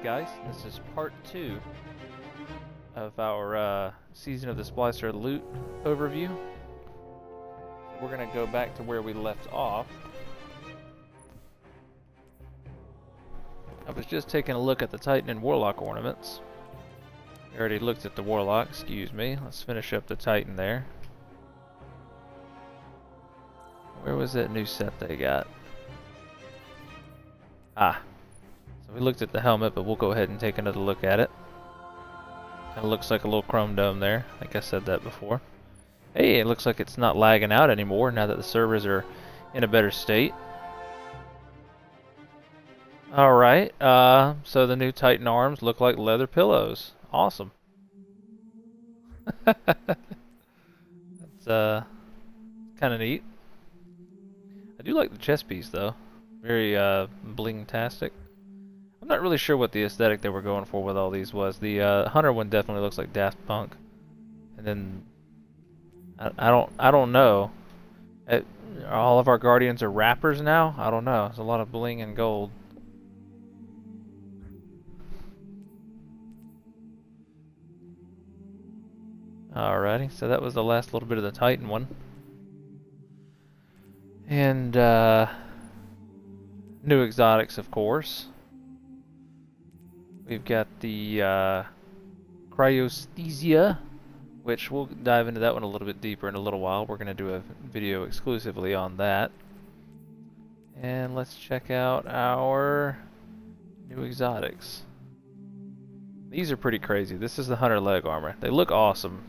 guys. This is part 2 of our Season of the Splicer loot overview. We're going to go back to where we left off. I was just taking a look at the Titan and Warlock ornaments. I already looked at the Warlock, excuse me. Let's finish up the Titan there. Where was that new set they got? Ah. So we looked at the helmet, but we'll go ahead and take another look at it. Kind of looks like a little chrome dome there. I think I said that before. Hey, it looks like it's not lagging out anymore now that the servers are in a better state. Alright, so the new Titan arms look like leather pillows. Awesome. That's kind of neat. I do like the chest piece though. Very bling-tastic. I'm not really sure what the aesthetic they were going for with all these was. The Hunter one definitely looks like Daft Punk. And then I don't know. All of our Guardians are rappers now? I don't know. There's a lot of bling and gold. Alrighty, so that was the last little bit of the Titan one. And new exotics, of course. We've got the Cryosthesia, which we'll dive into that one a little bit deeper in a little while. We're going to do a video exclusively on that. And let's check out our new exotics. These are pretty crazy. This is the Hunter leg armor. They look awesome.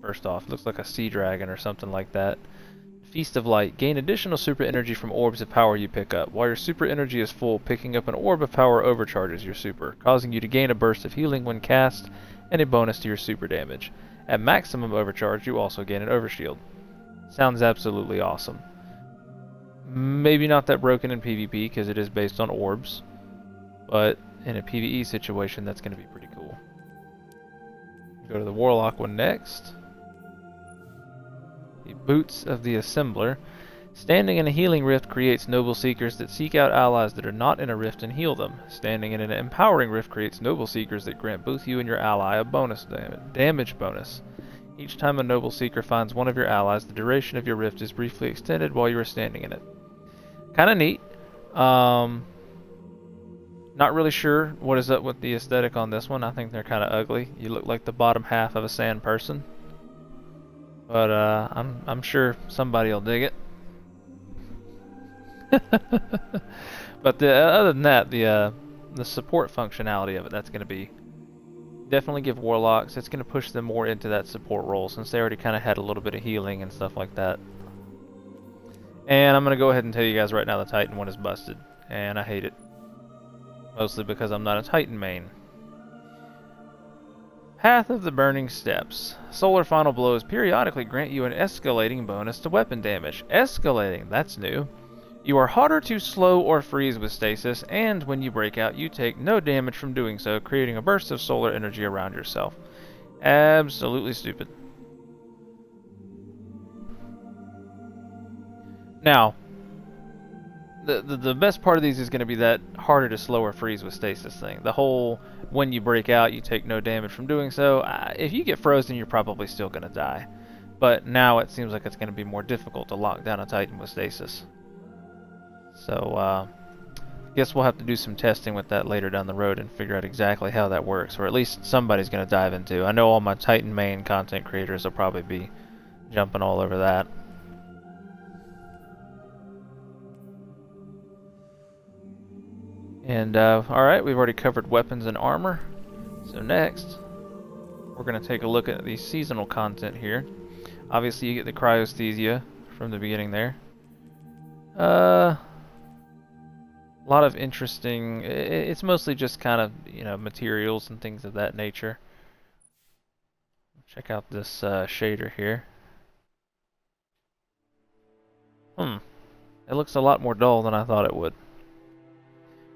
First off, it looks like a sea dragon or something like that. Feast of Light. Gain additional super energy from orbs of power you pick up. While your super energy is full, picking up an orb of power overcharges your super, causing you to gain a burst of healing when cast and a bonus to your super damage. At maximum overcharge, you also gain an overshield. Sounds absolutely awesome. Maybe not that broken in PvP because it is based on orbs, but in a PvE situation, that's going to be pretty cool. Go to the Warlock one next. The Boots of the Assembler. Standing in a healing rift creates noble seekers that seek out allies that are not in a rift and heal them. Standing in an empowering rift creates noble seekers that grant both you and your ally a bonus damage bonus. Each time a noble seeker finds one of your allies, the duration of your rift is briefly extended while you are standing in it. Kind of neat. Not really sure what is up with the aesthetic on this one. I think they're kind of ugly. You look like the bottom half of a sand person. But I'm sure somebody will dig it. But other than that, the support functionality of it, that's going to be definitely give Warlocks. It's going to push them more into that support role since they already kind of had a little bit of healing and stuff like that. And I'm going to go ahead and tell you guys right now the Titan one is busted, and I hate it. Mostly because I'm not a Titan main. Path of the Burning Steps. Solar Final Blows periodically grant you an escalating bonus to weapon damage. Escalating, that's new. You are harder to slow or freeze with stasis, and when you break out, you take no damage from doing so, creating a burst of solar energy around yourself. Absolutely stupid. Now, the best part of these is going to be that harder to slow or freeze with stasis thing. The whole when you break out you take no damage from doing so. If you get frozen you're probably still going to die. But now it seems like it's going to be more difficult to lock down a Titan with stasis. So I guess we'll have to do some testing with that later down the road and figure out exactly how that works. Or at least somebody's going to dive into. I know all my Titan main content creators will probably be jumping all over that. And, alright, we've already covered weapons and armor. So next, we're going to take a look at the seasonal content here. Obviously, you get the Cryosthesia from the beginning there. A lot of interesting... It's mostly just kind of, you know, materials and things of that nature. Check out this shader here. It looks a lot more dull than I thought it would.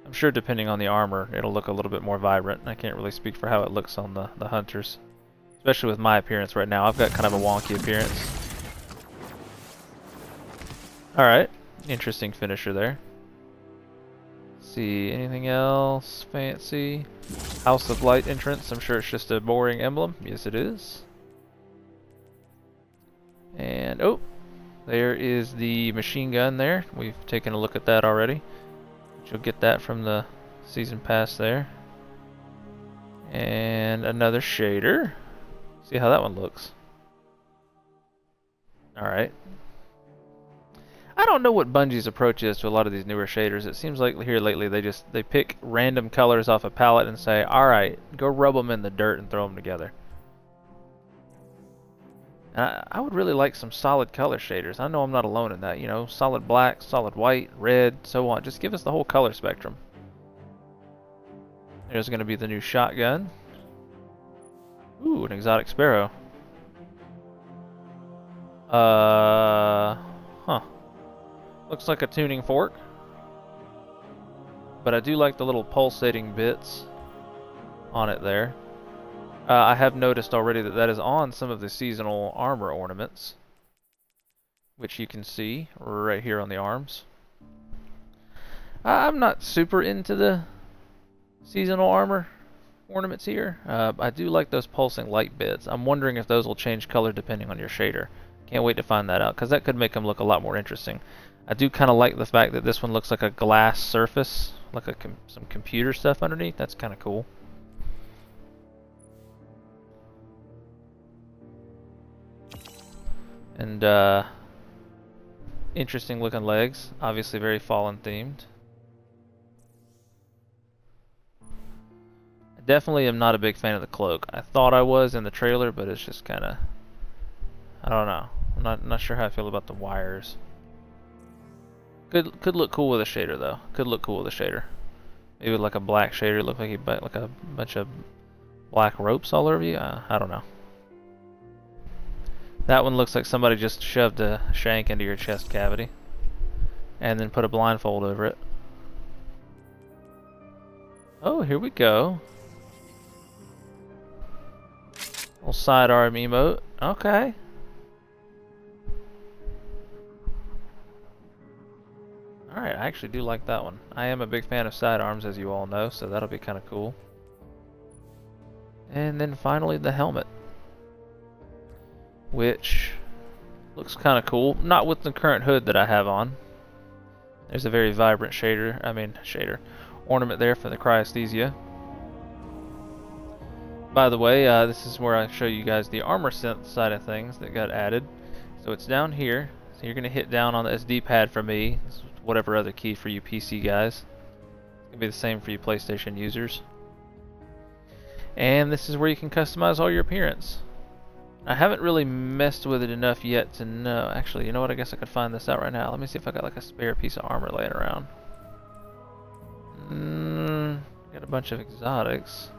I'm sure depending on the armor, it'll look a little bit more vibrant. I can't really speak for how it looks on the hunters. Especially with my appearance right now. I've got kind of a wonky appearance. Alright. Interesting finisher there. see, anything else fancy? House of Light entrance, I'm sure it's just a boring emblem. Yes, it is. And, oh, there is the machine gun there. We've taken a look at that already. You'll get that from the season pass there. And another shader. See how that one looks. Alright. I don't know what Bungie's approach is to a lot of these newer shaders. It seems like here lately they pick random colors off a palette and say, alright, go rub them in the dirt and throw them together. I would really like some solid color shaders. I know I'm not alone in that. You know, solid black, solid white, red, so on. Just give us the whole color spectrum. There's going to be the new shotgun. Ooh, an exotic sparrow. Huh. Looks like a tuning fork. But I do like the little pulsating bits on it there. I have noticed already that is on some of the seasonal armor ornaments, which you can see right here on the arms. I'm not super into the seasonal armor ornaments here. I do like those pulsing light bits. I'm wondering if those will change color depending on your shader. Can't wait to find that out, because that could make them look a lot more interesting. I do kind of like the fact that this one looks like a glass surface, like some computer stuff underneath. That's kind of cool. And interesting looking legs, obviously very Fallen themed. I definitely am not a big fan of the cloak. I thought I was in the trailer, but it's just kind of, I don't know. I'm not sure how I feel about the wires. Could look cool with a shader though. Could look cool with a shader. Maybe with like a black shader, look like he like a bunch of black ropes all over you. I don't know. That one looks like somebody just shoved a shank into your chest cavity and then put a blindfold over it. Oh, here we go. Little sidearm emote. Okay. Alright, I actually do like that one. I am a big fan of sidearms, as you all know, so that'll be kind of cool. And then finally the helmet, which looks kind of cool. Not with the current hood that I have on. There's a very vibrant ornament there for the cryesthesia. By the way, this is where I show you guys the armor synth side of things that got added. So it's down here. So you're going to hit down on the SD pad for me. This is whatever other key for you PC guys. It's going to be the same for you PlayStation users. And this is where you can customize all your appearance. I haven't really messed with it enough yet to know. Actually, you know what? I guess I could find this out right now. Let me see if I got like a spare piece of armor laying around. Got a bunch of exotics.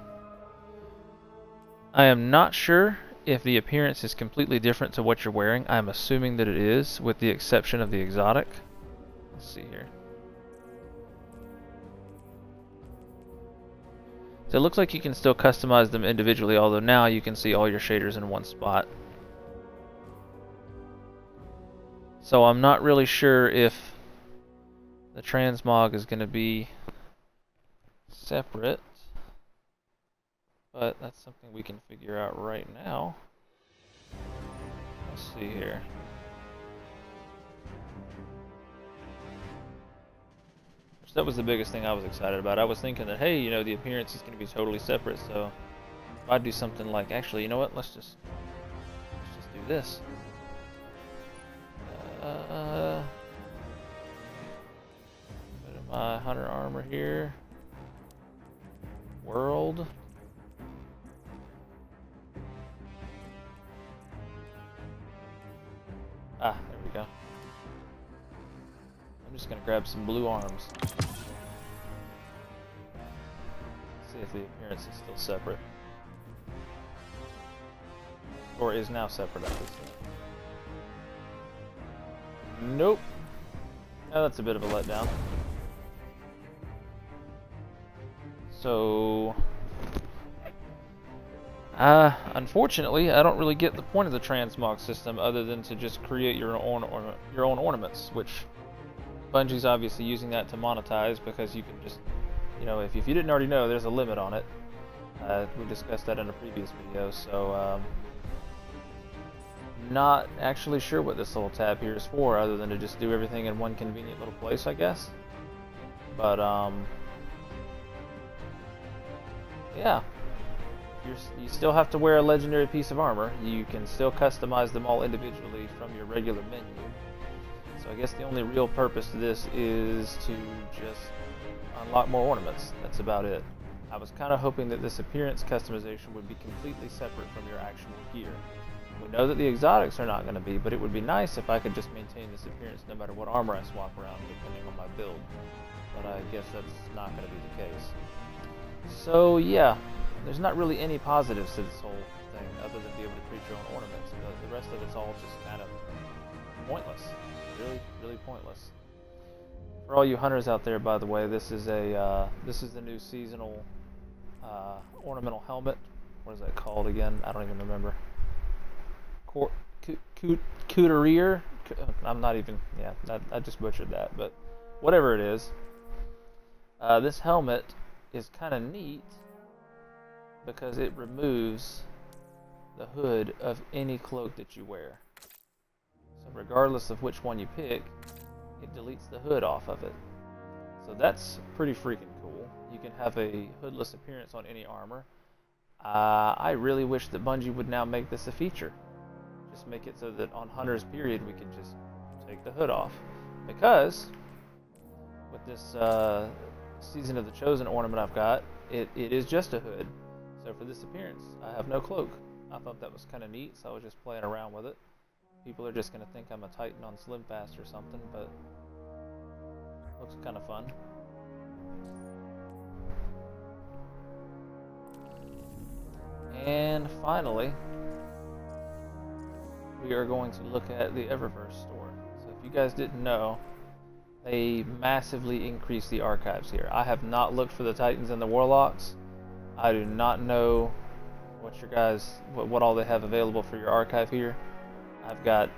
I am not sure if the appearance is completely different to what you're wearing. I'm assuming that it is, with the exception of the exotic. Let's see here. So it looks like you can still customize them individually, although now you can see all your shaders in one spot. So I'm not really sure if the Transmog is going to be separate, but that's something we can figure out right now. Let's see here. That was the biggest thing I was excited about. I was thinking that, hey, you know, the appearance is going to be totally separate, so if I do something like, actually, you know what, let's just do this. Bit of my hunter armor here. World. Ah, there we go. I'm just gonna grab some blue arms. See if the appearance is still separate. Or is now separate, I should say. Nope. Oh, that's a bit of a letdown. So, unfortunately, I don't really get the point of the transmog system other than to just create your own ornaments, which Bungie's obviously using that to monetize because you can just, you know, if you didn't already know, there's a limit on it. We discussed that in a previous video, so not actually sure what this little tab here is for, other than to just do everything in one convenient little place, I guess. But yeah, you still have to wear a legendary piece of armor. You can still customize them all individually from your regular menu. So I guess the only real purpose to this is to just unlock more ornaments. That's about it. I was kind of hoping that this appearance customization would be completely separate from your actual gear. We know that the exotics are not going to be, but it would be nice if I could just maintain this appearance no matter what armor I swap around, depending on my build. But I guess that's not going to be the case. So yeah, there's not really any positives to this whole thing other than being able to create your own ornaments. But the rest of it's all just kind of pointless. Really, really pointless. For all you hunters out there, by the way, this is the new seasonal ornamental helmet. What is that called again? I don't even remember. Couturier? I'm not even. Yeah, I just butchered that. But whatever it is, this helmet is kind of neat because it removes the hood of any cloak that you wear. So regardless of which one you pick, it deletes the hood off of it. So that's pretty freaking cool. You can have a hoodless appearance on any armor. I really wish that Bungie would now make this a feature. Just make it so that on Hunter's Period we can just take the hood off. Because with this Season of the Chosen ornament I've got, it is just a hood. So for this appearance, I have no cloak. I thought that was kind of neat, so I was just playing around with it. People are just going to think I'm a Titan on Slim Fast or something, but looks kind of fun. And finally, we are going to look at the Eververse Store. So if you guys didn't know, they massively increased the archives here. I have not looked for the Titans and the Warlocks. I do not know what all they have available for your archive here. I've got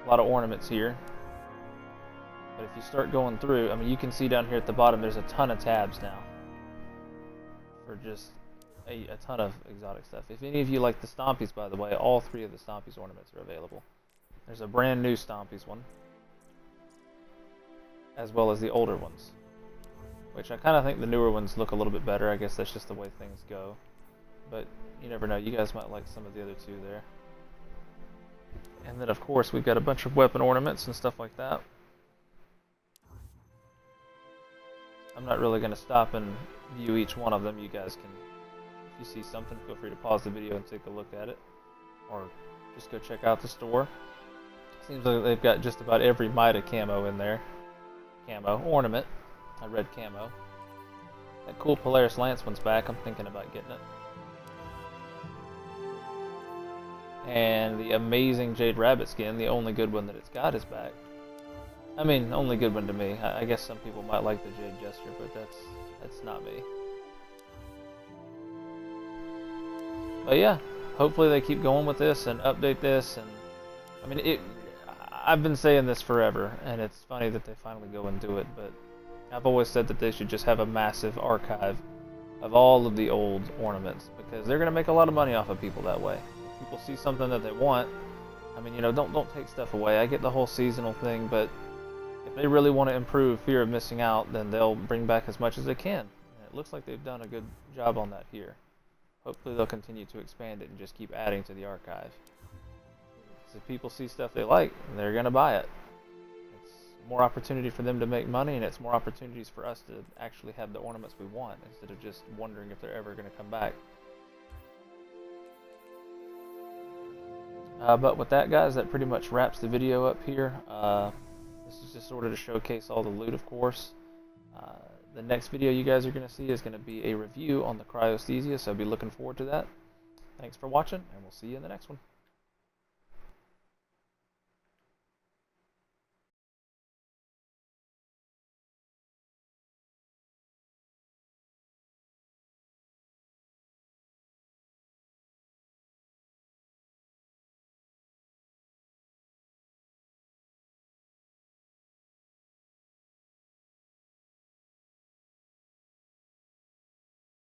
a lot of ornaments here. But if you start going through, I mean, you can see down here at the bottom there's a ton of tabs now for just a ton of exotic stuff. If any of you like the Stompies, by the way, all 3 of the Stompies ornaments are available. There's a brand new Stompies one, as well as the older ones, which I kind of think the newer ones look a little bit better. I guess that's just the way things go, but you never know. You guys might like some of the other 2 there. And then of course we've got a bunch of weapon ornaments and stuff like that. I'm not really going to stop and view each one of them. You guys can, if you see something, feel free to pause the video and take a look at it, or just go check out the store. Seems like they've got just about every Mida camo in there. Camo ornament. I read camo. That cool Polaris Lance one's back. I'm thinking about getting it. And the amazing Jade Rabbit skin, the only good one that it's got, is back. I mean, only good one to me. I guess some people might like the Jade Jester, but that's not me. But yeah, hopefully they keep going with this and update this. And I mean, I've been saying this forever, and it's funny that they finally go and do it. But I've always said that they should just have a massive archive of all of the old ornaments, because they're gonna make a lot of money off of people that way. If people see something that they want, I mean, you know, don't take stuff away. I get the whole seasonal thing, but if they really want to improve fear of missing out, then they'll bring back as much as they can. And it looks like they've done a good job on that here. Hopefully they'll continue to expand it and just keep adding to the archive. Because if people see stuff they like, they're going to buy it. It's more opportunity for them to make money, and it's more opportunities for us to actually have the ornaments we want, instead of just wondering if they're ever going to come back. But with that, guys, that pretty much wraps the video up here. This is just sort of to showcase all the loot, of course. The next video you guys are going to see is going to be a review on the Cryosthesia, so be looking forward to that. Thanks for watching, and we'll see you in the next one.